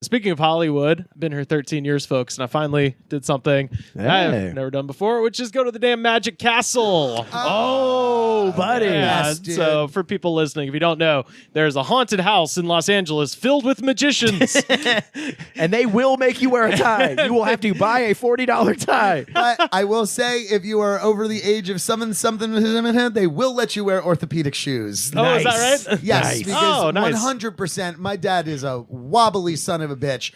Speaking of Hollywood, I've been here 13 years, folks, and I finally did something I've never done before, which is go to the damn Magic Castle. Oh, buddy. Yeah, Yes, so for people listening, if you don't know, there's a haunted house in Los Angeles filled with magicians. And they will make you wear a tie. You will have to buy a $40 tie. But I will say, if you are over the age of something, they will let you wear orthopedic shoes. Oh, is that right? Yes, Nice. because nice. 100%. My dad is a wobbly son of a bitch.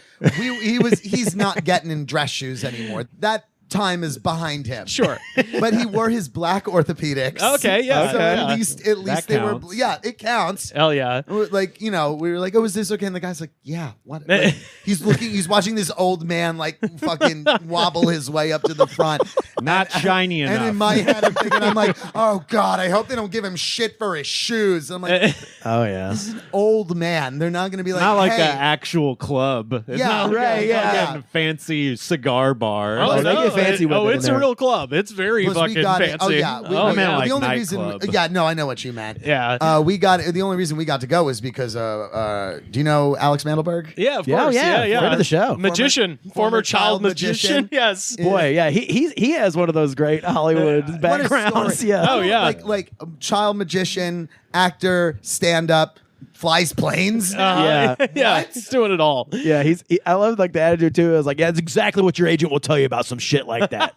He's not getting in dress shoes anymore. That time is behind him. Sure. But he wore his black orthopedics. Okay, yeah. So Okay. at least That they were. counts. Yeah, it counts. Hell yeah. Like, we were like, oh, is this okay? And the guy's like, yeah, what? Like, he's watching this old man like fucking wobble his way up to the front. Not shiny enough. And in my head, I'm like, oh God, I hope they don't give him shit for his shoes. I'm like, Oh, yeah. old man. They're not going to be like, not like hey. an actual club. It's Yeah, not like right, a yeah. fucking fancy cigar bar. Oh, they get fancy with it it's in a there. real club. It's very Plus, fucking we got fancy. it. Oh yeah, I meant the like only reason. nightclub. Yeah, no, I know what you meant. Yeah. we got the only reason we got to go was because do you know Alex Mandelberg? Yeah, of Yeah, course. yeah, Yeah. friend of the show. Magician. Former child magician. Yes. Boy, yeah, he has one of those great Hollywood What a backgrounds. story. Yeah. Oh, yeah. like child magician, actor, stand up, flies planes. Yeah. Yeah. What? He's doing it all. Yeah, I love like the attitude too. I was like, yeah, it's exactly what your agent will tell you about some shit like that.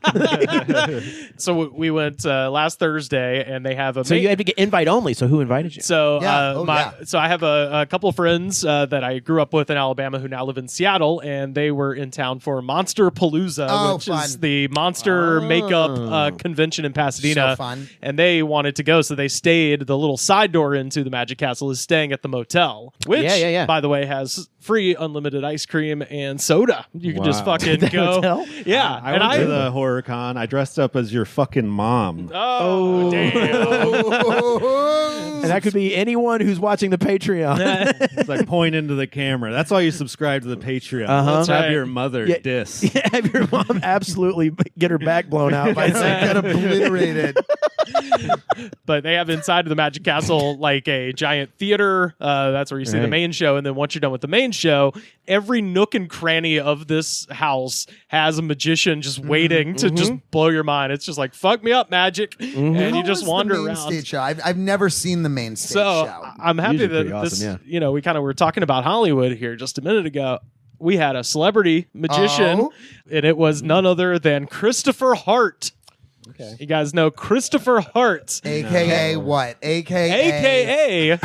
So we went last Thursday, and they have a. So you had to get invite only. So who invited you? So, Yeah. so I have a couple of friends that I grew up with in Alabama who now live in Seattle, and they were in town for Monster Palooza, which fun. is the monster makeup convention in Pasadena. So fun. And they wanted to go, so they stayed. The little side door into the Magic Castle is staying at the motel, which, Yeah. by the way, has free unlimited ice cream and soda. You can just Wow. fucking The go. hotel? Yeah, I went to the horror con. I dressed up as your fucking mom. Oh, damn. And that could be anyone who's watching the Patreon. It's like point into the camera. That's why you subscribe to the Patreon. Uh-huh. Let's That's have right. your mother Yeah. diss. Have your mom absolutely get her back blown out by saying, Got obliterated. But they have inside of the Magic Castle like a giant theater. That's where you see the Right. main show. And then once you're done with the main show, every nook and cranny of this house has a magician just waiting to just blow your mind. It's just like, fuck me up, magic. And you How just was wander the main around. stage show? I've never seen the main stage So show. I'm happy Usually that pretty awesome, this, we kind of were talking about Hollywood here just a minute ago. We had a celebrity magician, Oh. and it was none other than Christopher Hart. Okay. You guys know Christopher Hart, AKA what? AKA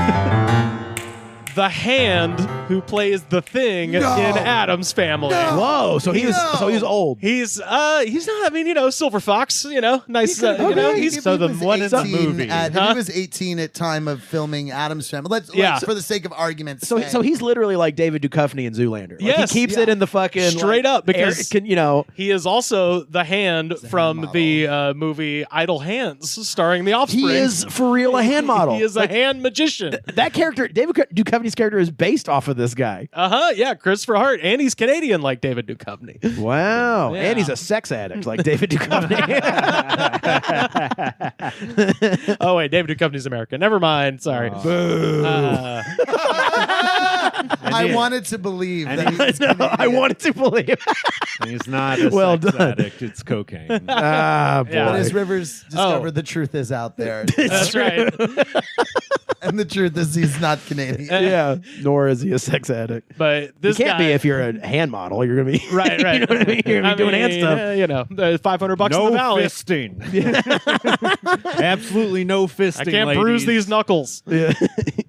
the hand who plays the thing No. in Addams Family. No. whoa, so he was old. He's not. I mean, Silver Fox. Nice. He's So the one in the 18 movie. He was 18 at time of filming Addams Family. Let's for the sake of argument. So he's literally like David Duchovny in Zoolander. Like, Yes, he keeps it in the fucking straight up because he he is also the hand from the movie Idle Hands, starring The Offspring. is for real a hand model. He is a hand magician. That character, David Duchovny's character, is based off of this guy. Yeah, Christopher Hart, and he's Canadian like David Duchovny. Wow, Yeah. and he's a sex addict like David Duchovny. Oh wait, David Duchovny's American. Never mind. Sorry. Boo! I wanted to believe and that he was Canadian. I wanted to believe. He's not a Well sex done. addict. It's cocaine. Boy. Yeah. But as Rivers discovered, the truth is out there. That's right. And the truth is he's not Canadian. Yeah, nor is he a sex addict. But You this can't guy, be if you're a hand model. You're gonna be right. you know what I mean? You're gonna be doing hand stuff. $500 in no the valley. fisting. Absolutely no fisting. I can't ladies. bruise these knuckles. Yeah.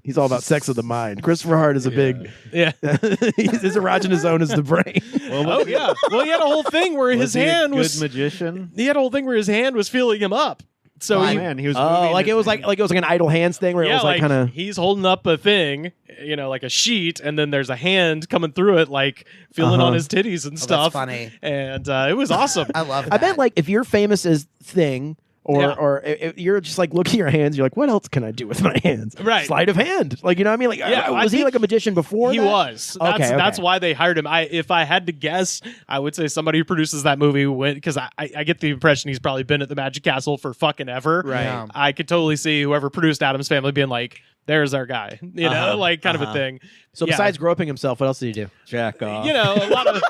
He's all about sex of the mind. Christopher Hart is a big. Yeah. His erogenous zone is the brain. Oh yeah. Well, he had a whole thing where his Was he a hand good was. magician. He had a whole thing where his hand was feeling him up. So Oh he, man, he was. Oh, moving like his it was like it was like an idle hands thing where it yeah, was like kind of. he's holding up a thing, like a sheet, and then there's a hand coming through it, like feeling on his titties and stuff. funny. And it was awesome. I love that. I bet like if you're famous as Thing. Or if you're just like looking at your hands, you're like, what else can I do with my hands? Right. Sleight of hand. Like, you know what I mean? Like, Yeah, was I he like think a magician before he that? was. Okay, That's okay. why they hired him. If I had to guess, I would say somebody who produces that movie went, because I get the impression he's probably been at the Magic Castle for fucking ever. Right. Yeah. I could totally see whoever produced Addams Family being like, there's our guy, like kind of a thing. So besides groping himself, what else did he do? Jack off. A lot of.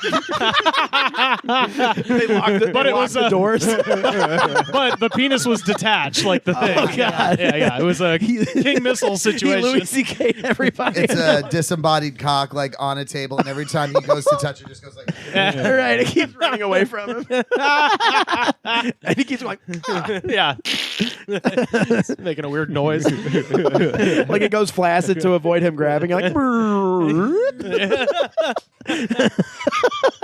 They locked the doors. But the penis was detached, like the thing. Yeah. It was a King Missile situation. Louis C.K. everybody. It's a disembodied cock like on a table, and every time he goes to touch it, just goes like. Right, it keeps running away from him, and he keeps going. Yeah, it's making a weird noise. Like it goes flaccid to avoid him grabbing. You're like,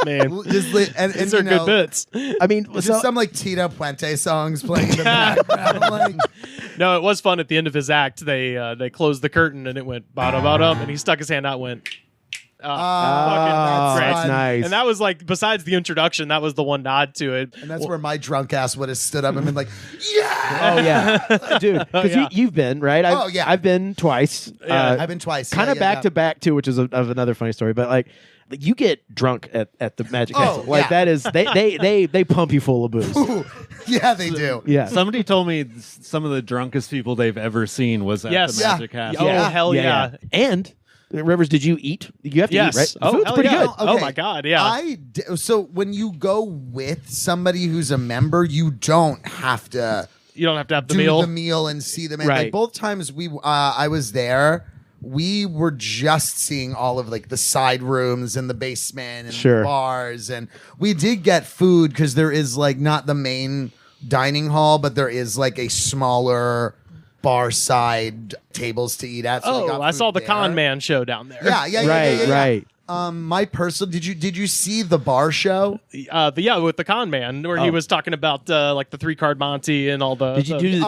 man, and these are good bits. I mean, just some like Tito Puente songs playing in the background. Like, no, it was fun at the end of his act. They closed the curtain and it went bottom, and he stuck his hand out, and went. That's nice. And that was like, besides the introduction, that was the one nod to it. And that's where my drunk ass would have stood up and been like, yeah! Oh, yeah. Dude, because you've been, right? I've been twice. I've been twice. Kind of back to back, too, which is of another funny story. But, like, you get drunk at the Magic Castle. Like, that is, they pump you full of booze. Ooh, yeah, they do. Yeah. Somebody told me some of the drunkest people they've ever seen was at the Magic Castle. Oh, hell yeah. And... Rivers, did you eat? You have to eat, right? Oh, food's pretty good. Okay. Oh my God, yeah. So when you go with somebody who's a member, you don't have to. You don't have to have the do meal. the meal and see them. Right. Like both times I was there, we were just seeing all of like the side rooms and the basement and the bars, and we did get food because there is like not the main dining hall, but there is like a smaller bar side tables to eat at. So we got I saw the there. Con Man show down there. Yeah. Right. My personal, did you see the bar show? With the Con Man, where he was talking about like the 3-card Monty and all the. Did you do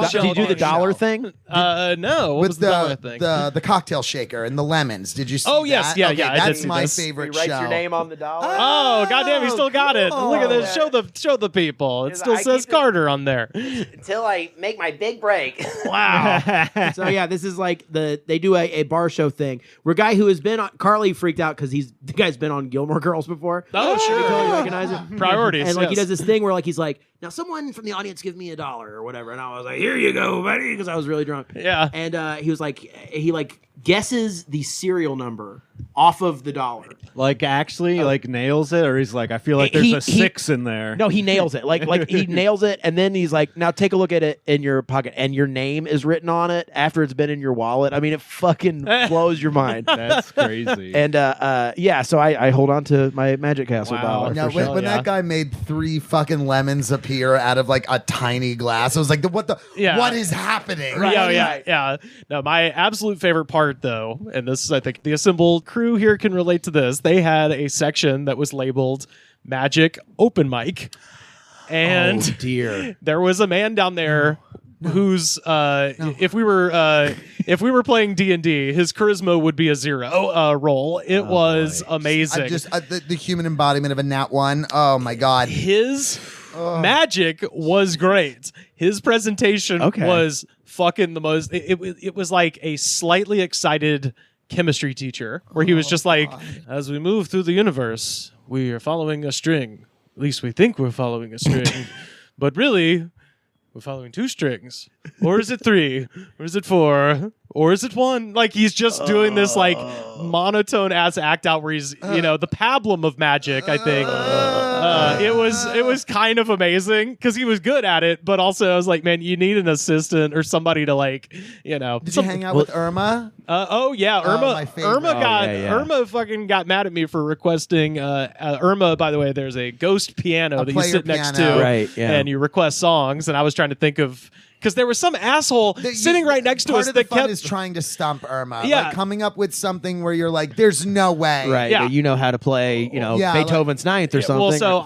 the dollar thing? No. What was the dollar thing? The cocktail shaker and the lemons. Did you see? Oh yes, that? yeah, Okay, yeah. I did That's see my this. favorite He writes show. your name on the dollar. Oh goddamn, he still got it. cool. Look at this. Show the people. It still I says keep it- Carter on there. Until I make my big break. Wow. So yeah, this is like they do a bar show thing where a guy who has been on, Carly freaked out because the guy's been on Gilmore Girls before. Oh sure. You totally recognize it. Priorities. And like he yes. does this thing where like he's like, now someone from the audience give me $1 or whatever, and I was like, here you go, buddy, because I was really drunk. Yeah. And he was like, he like guesses the serial number off of the dollar. Like actually, like nails it, or he's like, I feel like there's a 6 in there. No, he nails it. Like he nails it, and then he's like, now take a look at it in your pocket, and your name is written on it after it's been in your wallet. I mean, it fucking blows your mind. That's crazy. And so I hold on to my Magic Castle dollar. Now, for sure. when that guy made 3 fucking lemons appear out of like a tiny glass, I was like, what is happening? Right. Yeah. No, my absolute favorite part, though, and this, I think the assembled crew here can relate to this. They had a section that was labeled Magic Open Mic, and dear, there was a man down there whose if we were playing D&D, his charisma would be a 0 roll. It was amazing. I just the human embodiment of a nat 1. Oh my god. His magic was great. His presentation was fucking the most. It was like a slightly excited chemistry teacher where he was just like, as we move through the universe, we are following a string. At least we think we're following a string, but really we're following 2 strings. Or is it 3? Or is it 4? Or is it 1? Like he's just doing this like monotone ass act out where he's the pablum of magic. I think it was kind of amazing because he was good at it, but also I was like, man, you need an assistant or somebody to like Did you hang out with Irma? Irma. My favorite. Irma fucking got mad at me for requesting Irma. By the way, there's a ghost piano that you sit next to, right? Yeah. And you request songs. And I was trying to think of. Because there was some asshole sitting right next to us Part of the that fun kept is trying to stump Irma. Yeah. Like coming up with something where you're like, "There's no way." Right. Yeah. You know how to play, Beethoven's Ninth or something. Well, so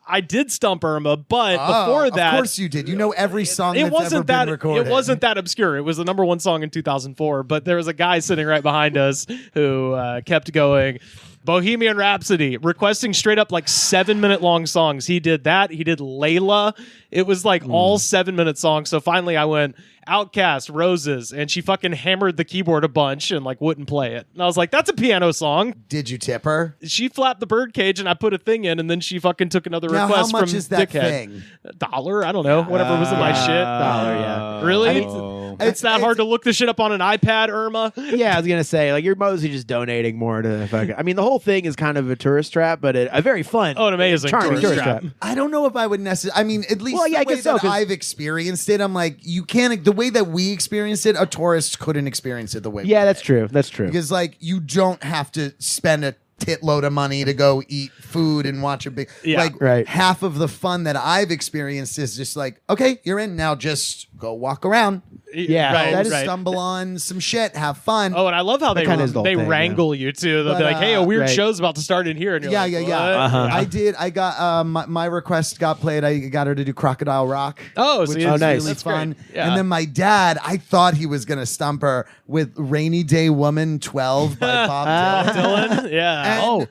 I did stump Irma, but before that, of course you did. You know every song it that's wasn't ever that been recorded. it wasn't that obscure. It was the #1 song in 2004. But there was a guy sitting right behind us who kept going. Bohemian Rhapsody, requesting straight up like 7-minute long songs. He did that. He did Layla. It was like all 7-minute songs. So finally I went Outcast, Roses, and she fucking hammered the keyboard a bunch and like wouldn't play it. And I was like, that's a piano song. Did you tip her? She flapped the birdcage and I put a thing in, and then she fucking took another Now, request how much from is that Dickhead. thing? $1? I don't know. Whatever was in my shit. $1, yeah. Really? I mean, It's that hard to look this shit up on an iPad, Irma. Yeah, I was gonna say, like, you're mostly just donating more to fucking. I mean, the whole thing is kind of a tourist trap, but a very fun, an amazing charming tourist trap. I don't know if I would necessarily. I mean, at least Well, yeah, I the way guess so, that 'cause- I've experienced it, I'm like, you can't. The way that we experienced it, a tourist couldn't experience it the way. Yeah, we that's did. true. That's true. Because like, you don't have to spend a titload of money to go eat food and watch a big. Yeah, like, right. half of the fun that I've experienced is just like, okay, you're in now. Just go walk around. Yeah, right, that is- right. Stumble on some shit, have fun. Oh, and I love how they kinda is the whole thing, wrangle you too. They'll But, be like, "Hey, a weird right. show's about to start in here." And you're Yeah, like, yeah, "What?" yeah. Uh-huh. I did. I got my request got played. I got her to do Crocodile Rock. Oh, so which you- was nice. really That's fun. great. Yeah. And then my dad, I thought he was gonna stump her with "Rainy Day Woman 12" by Bob Dylan. Dylan, yeah. And-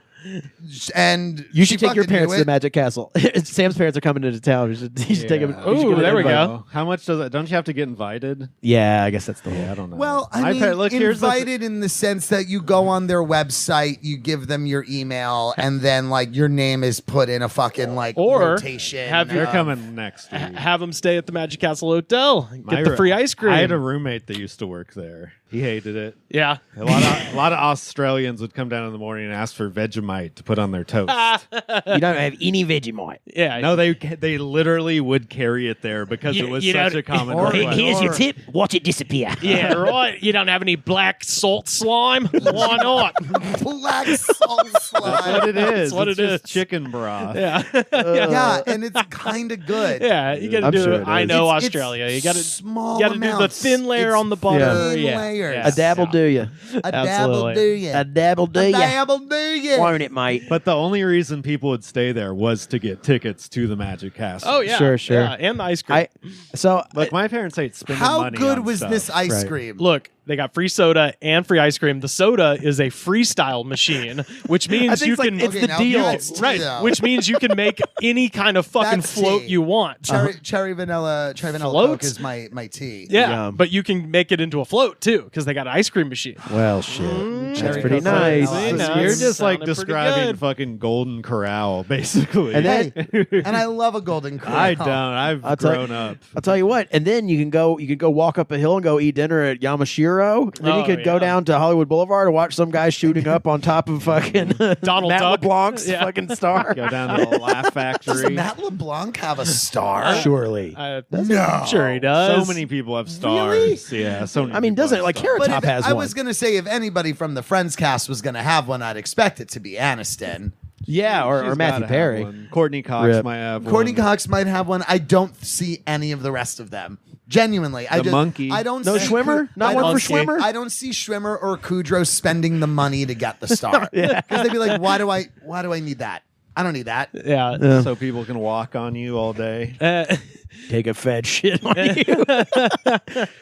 And You she should take your fucking knew parents to the it. Magic Castle. Sam's parents are coming into town. You should take them. Ooh, you should give there them we an invite. go. How much does it? Don't you have to get invited? Yeah, I guess that's the whole. I don't know. Well, I My mean, par- look, here's the th- invited in the sense that you go on their website, you give them your email, and then like your name is put in a fucking like Or rotation. have They're your- coming next week. Have them stay at the Magic Castle Hotel. Get My the ro- free ice cream. I had a roommate that used to work there. He hated it. yeah. A lot of Australians would come down in the morning and ask for Vegemite to put on their toast. You don't have any Vegemite. Yeah. No, they literally would carry it there because it was you such don't- a common Or- request. here's your tip. Watch it disappear. Yeah, right. You don't have any black salt slime? Why not? black salt That's slime. what it is. That's what It's it just is. chicken broth. Yeah. Yeah, and it's kind of good. Yeah, you got to I'm do sure it. it I is. know It's Australia. You got to small. do the amounts. thin layer It's on the butter. thin Yeah. layers. Yeah. A dabble do you? A dabble Absolutely. do you? A dabble do A you? dabble do you? Won't it, mate? But the only reason people would stay there was to get tickets to the Magic Castle. Oh yeah, Sure. yeah, and the ice cream. Look, my parents hate spending How money good on was stuff. this ice Right. cream? Look, they got free soda and free ice cream. The soda is a freestyle machine, which means think you it's like- can it's the now deal. that's tea, right, though. which means you can make any kind of fucking That's float tea. you want. Cherry vanilla Float? Coke is my tea. Yeah, Yum. but you can make it into a float too because they got an ice cream machine. Well, shit. That's Cherry pretty Coke. nice. See, now You're it's just like sounding pretty describing good. fucking Golden Corral, basically. And then And I love a golden corral. I don't. I've I'll tell- grown up. I'll tell you what. And then you can go walk up a hill and go eat dinner at Yamashiro. Then you Oh, could go yeah. down to Hollywood Boulevard and watch some guy shooting up on top of fucking Donald Matt Duck. LeBlanc's Yeah. fucking star. Go down to the Laugh Does Factory. Matt LeBlanc have a star? Surely. No. Sure he does. So many people have stars. Yeah. So many I mean, people doesn't have it? Like stars. Carrot But Top if, has I one. was going to say, if anybody from the Friends cast was going to have one, I'd expect it to be Aniston. Yeah, or She's Matthew gotta have Perry. one. Courtney Cox Rip. might have Courtney one. Cox might have one. I don't see any of the rest of them. Genuinely, I The just, monkey. I don't. No see Schwimmer? Not I one don't for see- Schwimmer? I don't see Schwimmer or Kudrow spending the money to get the star. Yeah. Because they'd be like, why do I need that? I don't need that. Yeah. So people can walk on you all day. Take a fed shit on you.